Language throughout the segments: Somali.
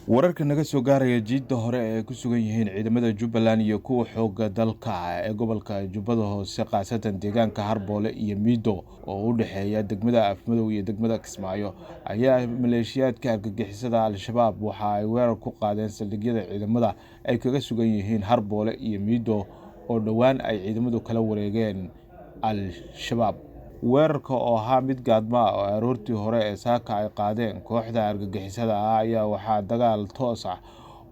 wararka naga soo gaaraya jiidda hore ee ku sugan yihiin ciidamada Jubbaland iyo kuwa xoogga dalka ee gobolka Jubbada Hoose qaasatan deegaanka Harboole iyo Mido oo u dhaxeeya degmada Afmadow iyo degmada Kismaayo ayaa maleeshiyaadka argagixisada Al-Shabaab waxa ay weerar ku qaadeen saldhigyada ciidamada ay kaga sugan yihiin Harboole iyo Mido oo dhawaan ay ciidamadu kala wareegeen Al-Shabaab. weerarka oo ahaa mid gaadma ah oo aroortii hore ee saaka ay qaadeen kooxda argagixisada ah ayaa waxaa dagaal toos ah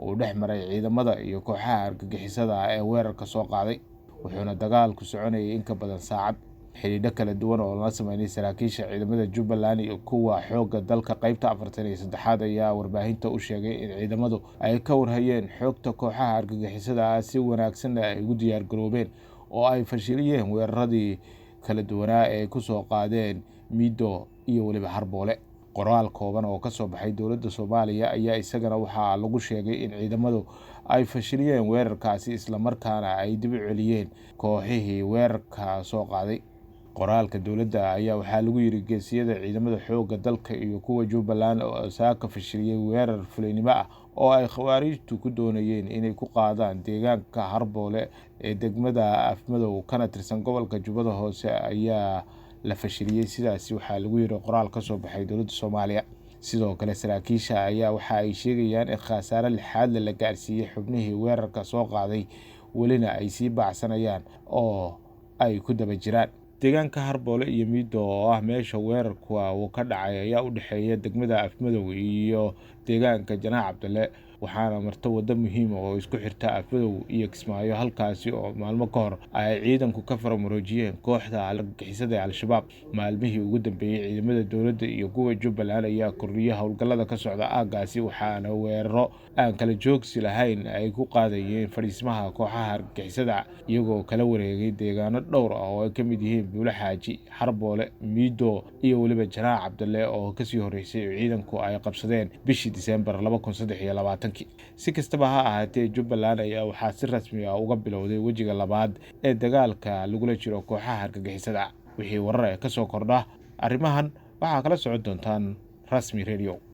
uu dhex maray ciidamada iyo kooxaha argagixisada ah ee weerarka soo qaaday, wuxuuna dagaalku soconayay in ka badan saacad. xidhiidho kala duwan oo la sameeyay saraakiisha ciidamada Jubbaland iyo kuwa xoogga dalka qaybta 43aad ayaa warbaahinta u sheegay in ciidamadu ay ka warhayeen xogta kooxaha argagixisada ah si wanaagsan ay ugu diyaar garoobeen oo ay fashiliyeen weeraradii kala duwanaa ee ku soo qaadeen Mido iyo waliba Harboole. qoraal kooban oo ka soo baxay dowladda Soomaaliya ayaa isagana waxaa lagu sheegay in ciidamadu ay fashiliyeen weerarkaasi isla markaana ay dib u celiyeen kooxihii weerarka soo qaaday. qoraalka dowladda ayaa waxaa lagu yiri geesiyada ciidamada xoogga dalka iyo kuwa Jubbaland oo saaka fashiliyay weerar fulinimo ah oo ay khawaarijtu ku doonayeen inay ku qaadaan deegaanka Harboole ee degmada Afmadow kana tirsan gobolka Jubbada Hoose ayaa la fashiliyay. sidaas waxaa lagu yiri qoraal ka soo baxay dowladda Soomaaliya. sidoo kale saraakiisha ayaa waxa ay sheegayaan in khasaare lixaad la gaarsiiyay xubnihii weerarka soo qaaday walina ay sii baacsanayaan oo ay ku daba jiraan. deegaanka Harboole iyo Mido oo ah meesha weerarku uu ka dhacay ayaa u dhaxeeya degmada Afmadow iyo deegaanka Janaac Cabdalle, waxaana marta wada muhiim ah oo isku xirta Afmadow iyo Kismaayo, halkaasi oo maalmo ka hor ay ciidanku ka faramuroojiyeen kooxda argagixisada Al-Shabaab. maalmihii ugu dambeeyay ciidamada dowladda iyo kuwa Jubbaland ayaa kordhiyay howlgallada ka socda aaggaasi, waxaana weeraro aan kala joogsi lahayn ay ku qaadayeen fadhiismaha kooxaha argagixisada iyagoo kala wareegay deegaano dhowr ah oo ay ka mid yihiin Buule Xaaji, Harboole, Mido iyo waliba Janaac Cabdalle oo kasii horeysay ciidanku ay qabsadeen bishii Diseembar 2023. si kastaba ha ahaatee, Jubbaland ayaa waxaa si rasmi ah uga bilowday wejiga labaad ee dagaalka lagula jiro kooxaha argagixisada. wixii warar ka soo kordha arrimahan waxaa kala socon doontaan Rasmi Radio.